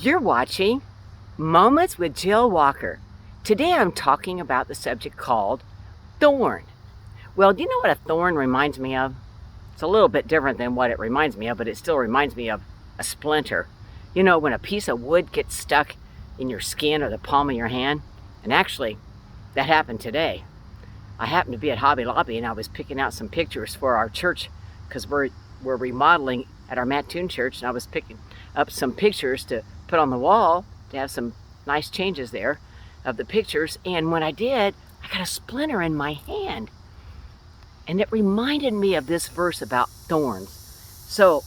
You're watching Moments with Jill Walker. Today I'm talking about the subject called thorn. Well, do you know what a thorn reminds me of? It's a little bit different than what it reminds me of, but it still reminds me of a splinter. You know, when a piece of wood gets stuck in your skin or the palm of your hand. And actually, that happened today. I happened to be at Hobby Lobby and I was picking out some pictures for our church because we're remodeling at our Mattoon church, and I was picking up some pictures to put on the wall to have some nice changes there of the pictures. And when I did, I got a splinter in my hand, and it reminded me of this verse about thorns. So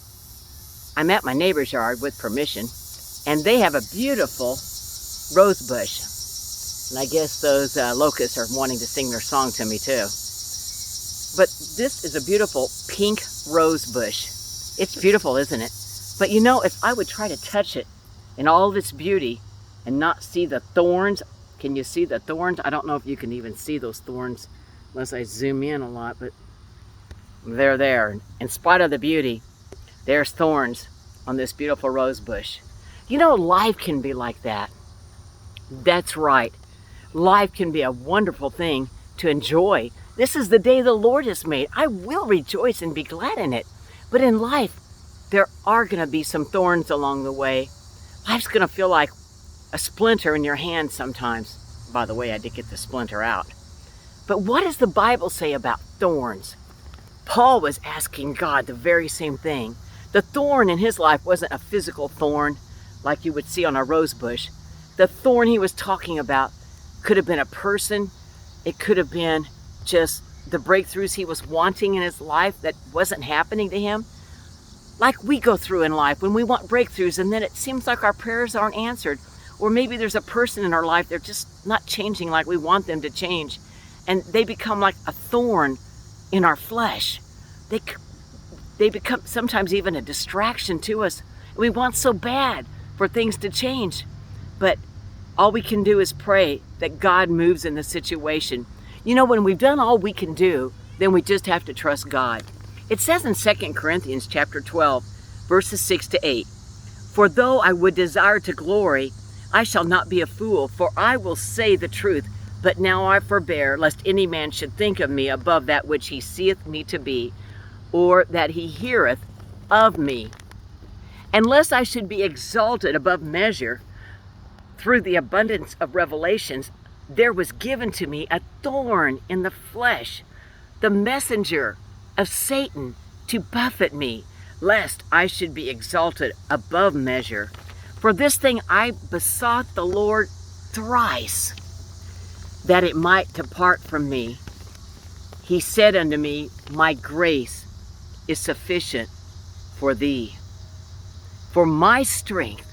I'm at my neighbor's yard with permission, and they have a beautiful rose bush, and I guess those locusts are wanting to sing their song to me too. But this is a beautiful pink rose bush. It's beautiful, isn't it? But you know, if I would try to touch it in all of its beauty and not see the thorns, can you see the thorns? I don't know if you can even see those thorns unless I zoom in a lot, but they're there. In spite of the beauty, there's thorns on this beautiful rose bush. You know, life can be like that. That's right. Life can be a wonderful thing to enjoy. This is the day the Lord has made. I will rejoice and be glad in it. But in life, there are going to be some thorns along the way. Life's going to feel like a splinter in your hand sometimes. By the way, I did get the splinter out. But what does the Bible say about thorns? Paul was asking God the very same thing. The thorn in his life wasn't a physical thorn like you would see on a rose bush. The thorn he was talking about could have been a person. It could have been just the breakthroughs he was wanting in his life that wasn't happening to him. Like we go through in life when we want breakthroughs, and then it seems like our prayers aren't answered. Or maybe there's a person in our life, they're just not changing like we want them to change. And they become like a thorn in our flesh. They become sometimes even a distraction to us. We want so bad for things to change. But all we can do is pray that God moves in the situation. You know, when we've done all we can do, then we just have to trust God. It says in 2 Corinthians chapter 12, verses 6 to 8, "For though I would desire to glory, I shall not be a fool, for I will say the truth. But now I forbear, lest any man should think of me above that which he seeth me to be, or that he heareth of me. And lest I should be exalted above measure, through the abundance of revelations, there was given to me a thorn in the flesh, the messenger of Satan to buffet me, lest I should be exalted above measure. For this thing I besought the Lord thrice, that it might depart from me. He said unto me, My grace is sufficient for thee. For my strength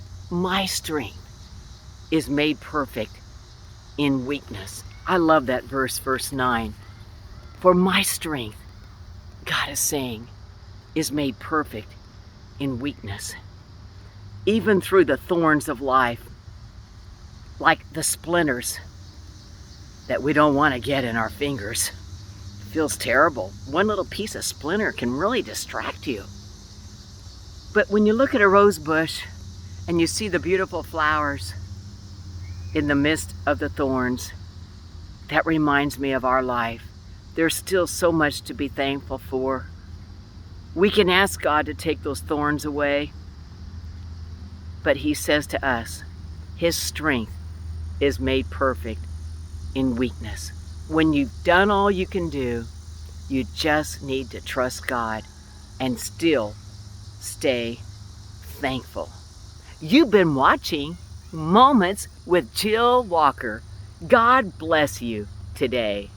is made perfect in weakness." I love that verse 9. For my strength, God is saying, is made perfect in weakness. Even through the thorns of life, like the splinters that we don't want to get in our fingers. It feels terrible. One little piece of splinter can really distract you. But when you look at a rose bush and you see the beautiful flowers in the midst of the thorns, that reminds me of our life. There's still so much to be thankful for. We can ask God to take those thorns away, but He says to us, His strength is made perfect in weakness. When you've done all you can do, you just need to trust God and still stay thankful. You've been watching Moments with Jill Walker. God bless you today.